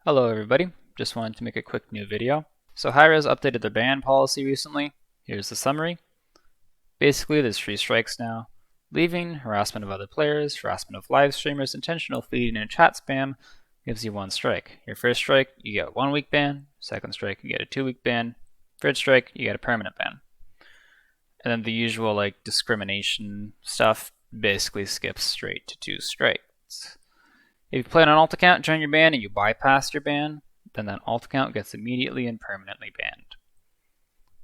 Hello everybody, just wanted to make a quick new video. So hirez updated their ban policy recently. Here's the summary. Basically there's 3 strikes now. Leaving, harassment of other players, harassment of live streamers, intentional feeding and chat spam gives you 1 strike. Your first strike, you get 1 week ban. Second strike, you get a 2-week ban. Third strike, you get a permanent ban. And then the usual discrimination stuff basically skips straight to 2 strikes. If you play on an alt account during your ban and you bypass your ban, then that alt account gets immediately and permanently banned.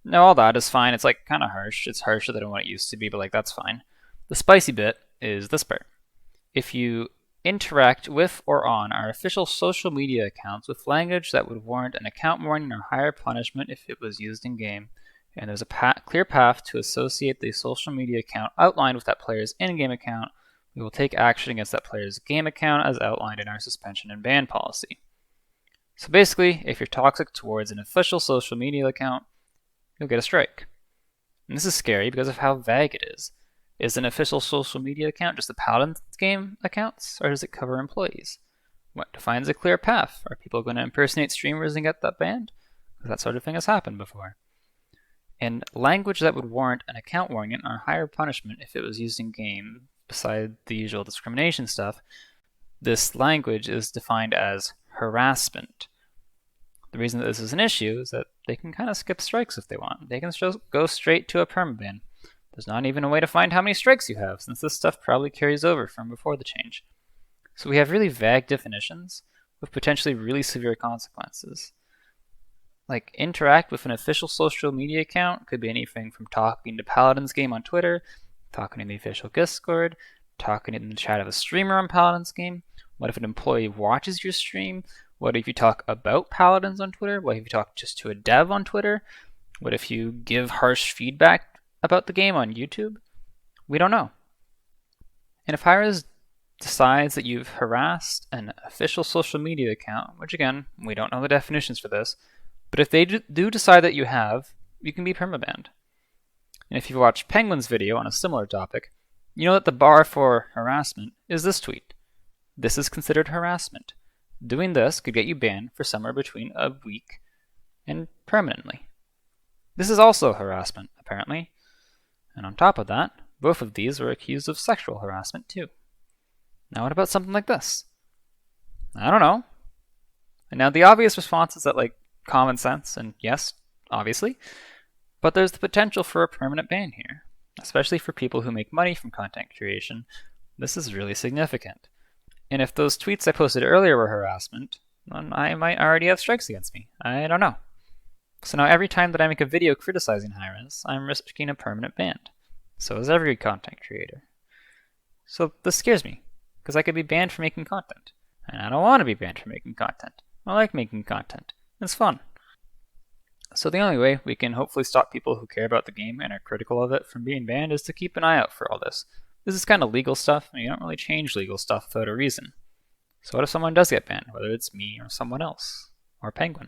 Now all that is fine. It's kind of harsh. It's harsher than what it used to be, but that's fine. The spicy bit is this part. If you interact with or on our official social media accounts with language that would warrant an account warning or higher punishment if it was used in game, and there's a clear path to associate the social media account outlined with that player's in-game account, we will take action against that player's game account as outlined in our suspension and ban policy. So basically, if you're toxic towards an official social media account, you'll get a strike. And this is scary because of how vague it is. Is an official social media account just the paladins game accounts, or does it cover employees? What defines a clear path? Are people going to impersonate streamers and get that banned? Because that sort of thing has happened before. And language that would warrant an account warning or higher punishment if it was used in game, beside the usual discrimination stuff, this language is defined as harassment. The reason that this is an issue is that they can kind of skip strikes if they want. They can go straight to a permaban. There's not even a way to find how many strikes you have, since this stuff probably carries over from before the change. So we have really vague definitions with potentially really severe consequences. Interact with an official social media account could be anything from talking to Paladins game on Twitter, talking in the official Discord, talking in the chat of a streamer on Paladins game. What if an employee watches your stream? What if you talk about Paladins on Twitter? What if you talk just to a dev on Twitter? What if you give harsh feedback about the game on YouTube? We don't know. And if hirez decides that you've harassed an official social media account, which again, we don't know the definitions for this, but if they do decide that you have, you can be permabanned. And if you've watched Penguin's video on a similar topic, you know that the bar for harassment is this tweet. This is considered harassment. Doing this could get you banned for somewhere between a week and permanently. This is also harassment, apparently. And on top of that, both of these were accused of sexual harassment too. Now what about something like this? I don't know. And now the obvious response is that common sense, and yes, obviously, but there's the potential for a permanent ban here, especially for people who make money from content creation. This is really significant. And if those tweets I posted earlier were harassment, then I might already have strikes against me. I don't know. So now every time that I make a video criticizing hirez, I'm risking a permanent ban. So is every content creator. So this scares me, because I could be banned for making content. And I don't want to be banned for making content. I like making content. It's fun. So the only way we can hopefully stop people who care about the game and are critical of it from being banned is to keep an eye out for all this. This is kind of legal stuff, and you don't really change legal stuff without a reason. So what if someone does get banned, whether it's me or someone else, or Penguin?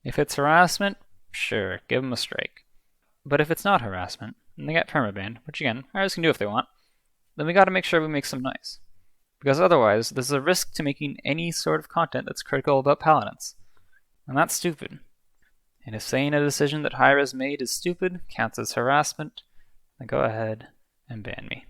If it's harassment, sure, give them a strike. But if it's not harassment, and they get permabanned, which again, hirez can do if they want, then we gotta make sure we make some noise. Because otherwise, there's a risk to making any sort of content that's critical about paladins. And that's stupid. And if saying a decision that hirez made is stupid counts as harassment, then go ahead and ban me.